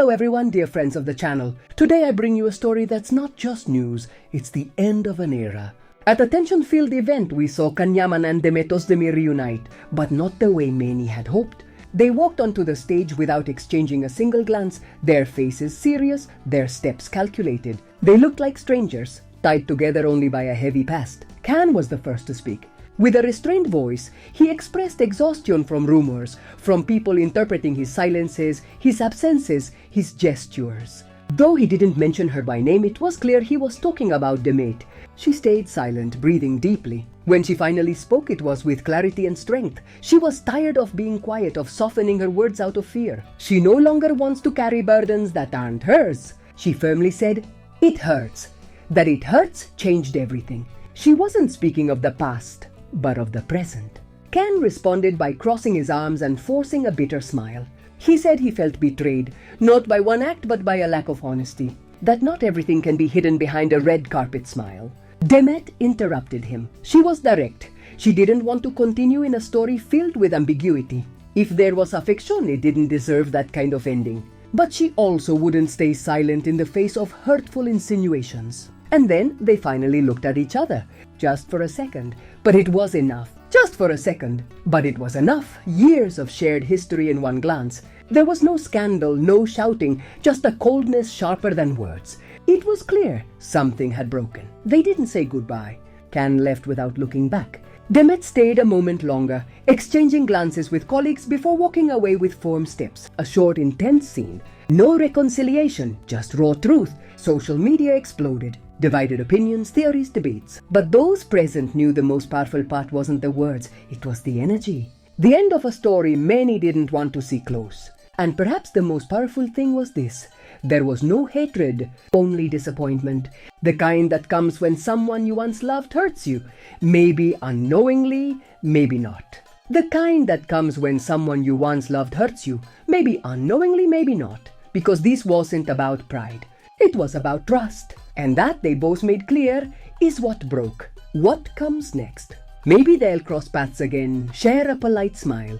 Hello everyone, dear friends of the channel. Today I bring you a story that's not just news, it's the end of an era. At a tension-filled event, we saw Yaman and Demet Özdemir reunite, but not the way many had hoped. They walked onto the stage without exchanging a single glance, their faces serious, their steps calculated. They looked like strangers, tied together only by a heavy past. Can was the first to speak. With a restrained voice, he expressed exhaustion from rumors, from people interpreting his silences, his absences, his gestures. Though he didn't mention her by name, it was clear he was talking about Demet. She stayed silent, breathing deeply. When she finally spoke, it was with clarity and strength. She was tired of being quiet, of softening her words out of fear. She no longer wants to carry burdens that aren't hers. She firmly said, "It hurts." That it hurts changed everything. She wasn't speaking of the past, but of the present. Ken responded by crossing his arms and forcing a bitter smile. He said he felt betrayed, not by one act but by a lack of honesty. That not everything can be hidden behind a red carpet smile. Demet interrupted him. She was direct. She didn't want to continue in a story filled with ambiguity. If there was affection, it didn't deserve that kind of ending. But she also wouldn't stay silent in the face of hurtful insinuations. And then they finally looked at each other, just for a second. But it was enough. Just for a second. But it was enough. Years of shared history in one glance. There was no scandal, no shouting, just a coldness sharper than words. It was clear something had broken. They didn't say goodbye. Can left without looking back. Demet stayed a moment longer, exchanging glances with colleagues before walking away with firm steps. A short, intense scene. No reconciliation, just raw truth. Social media exploded. Divided opinions, theories, debates. But those present knew the most powerful part wasn't the words, it was the energy. The end of a story many didn't want to see close. And perhaps the most powerful thing was this. There was no hatred, only disappointment. The kind that comes when someone you once loved hurts you. Maybe unknowingly, maybe not. The kind that comes when someone you once loved hurts you. Maybe unknowingly, maybe not. Because this wasn't about pride. It was about trust. And that, they both made clear, is what broke. What comes next? Maybe they'll cross paths again, share a polite smile.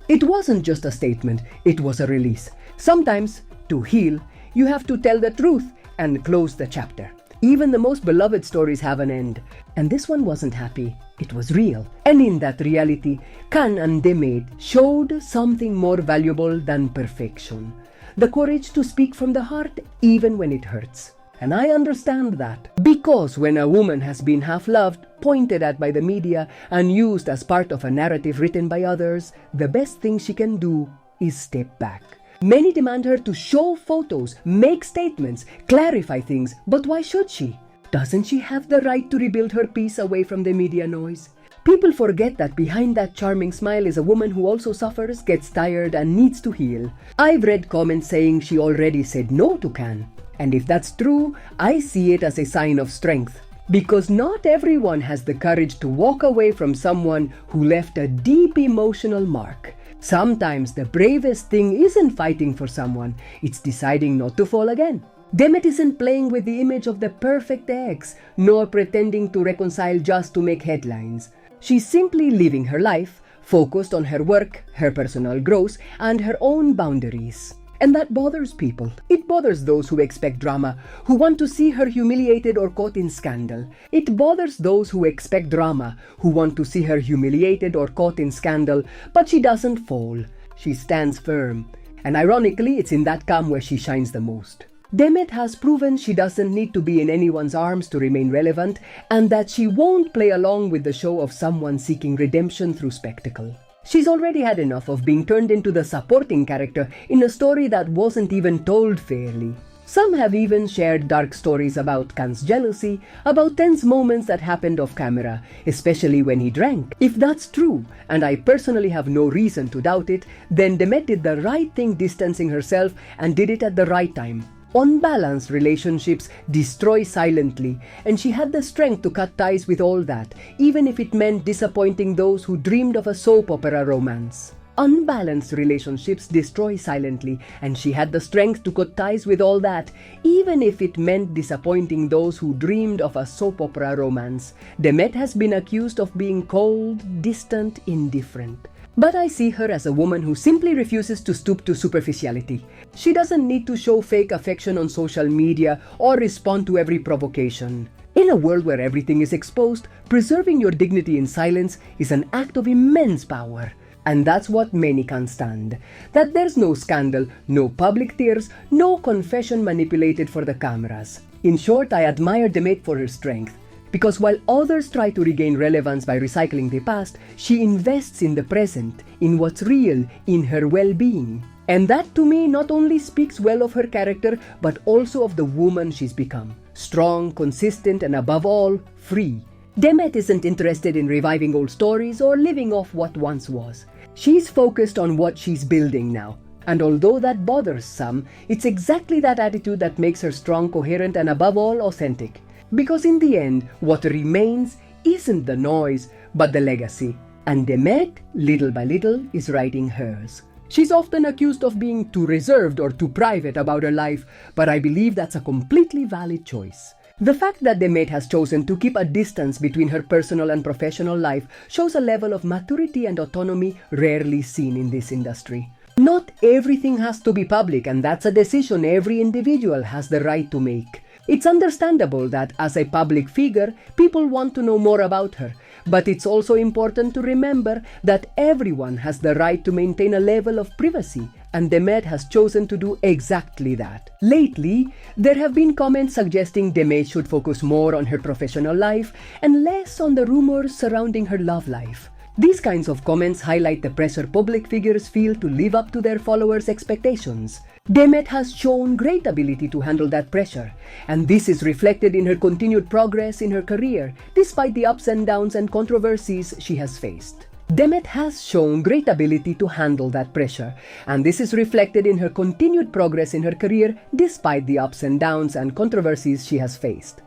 It wasn't just a statement, it was a release. Sometimes, to heal, you have to tell the truth and close the chapter. Even the most beloved stories have an end. And this one wasn't happy, it was real. And in that reality, Can and Demet showed something more valuable than perfection. The courage to speak from the heart even when it hurts. And I understand that. Because when a woman has been half-loved, pointed at by the media, and used as part of a narrative written by others, the best thing she can do is step back. Many demand her to show photos, make statements, clarify things, but why should she? Doesn't she have the right to rebuild her peace away from the media noise? People forget that behind that charming smile is a woman who also suffers, gets tired, and needs to heal. I've read comments saying she already said no to Can. And if that's true, I see it as a sign of strength. Because not everyone has the courage to walk away from someone who left a deep emotional mark. Sometimes the bravest thing isn't fighting for someone, it's deciding not to fall again. Demet isn't playing with the image of the perfect ex, nor pretending to reconcile just to make headlines. She's simply living her life, focused on her work, her personal growth, and her own boundaries. And that bothers people. It bothers those who expect drama, who want to see her humiliated or caught in scandal. It bothers those who expect drama, who want to see her humiliated or caught in scandal, but she doesn't fall. She stands firm. And ironically, it's in that calm where she shines the most. Demet has proven she doesn't need to be in anyone's arms to remain relevant, and that she won't play along with the show of someone seeking redemption through spectacle. She's already had enough of being turned into the supporting character in a story that wasn't even told fairly. Some have even shared dark stories about Can's jealousy, about tense moments that happened off camera, especially when he drank. If that's true, and I personally have no reason to doubt it, then Demet did the right thing distancing herself and did it at the right time. Unbalanced relationships destroy silently, and she had the strength to cut ties with all that, even if it meant disappointing those who dreamed of a soap opera romance. Unbalanced relationships destroy silently, and she had the strength to cut ties with all that, even if it meant disappointing those who dreamed of a soap opera romance. Demet has been accused of being cold, distant, indifferent. But I see her as a woman who simply refuses to stoop to superficiality. She doesn't need to show fake affection on social media or respond to every provocation. In a world where everything is exposed, preserving your dignity in silence is an act of immense power. And that's what many can't stand. That there's no scandal, no public tears, no confession manipulated for the cameras. In short, I admire Demet for her strength. Because while others try to regain relevance by recycling the past, she invests in the present, in what's real, in her well-being. And that to me not only speaks well of her character, but also of the woman she's become. Strong, consistent, and above all, free. Demet isn't interested in reviving old stories or living off what once was. She's focused on what she's building now. And although that bothers some, it's exactly that attitude that makes her strong, coherent, and above all, authentic. Because in the end, what remains isn't the noise, but the legacy. And Demet, little by little, is writing hers. She's often accused of being too reserved or too private about her life, but I believe that's a completely valid choice. The fact that Demet has chosen to keep a distance between her personal and professional life shows a level of maturity and autonomy rarely seen in this industry. Not everything has to be public, and that's a decision every individual has the right to make. It's understandable that as a public figure, people want to know more about her, but it's also important to remember that everyone has the right to maintain a level of privacy, and Demet has chosen to do exactly that. Lately, there have been comments suggesting Demet should focus more on her professional life and less on the rumors surrounding her love life. These kinds of comments highlight the pressure public figures feel to live up to their followers' expectations. Demet has shown great ability to handle that pressure, and this is reflected in her continued progress in her career, despite the ups and downs and controversies she has faced. Demet has shown great ability to handle that pressure, and this is reflected in her continued progress in her career, despite the ups and downs and controversies she has faced.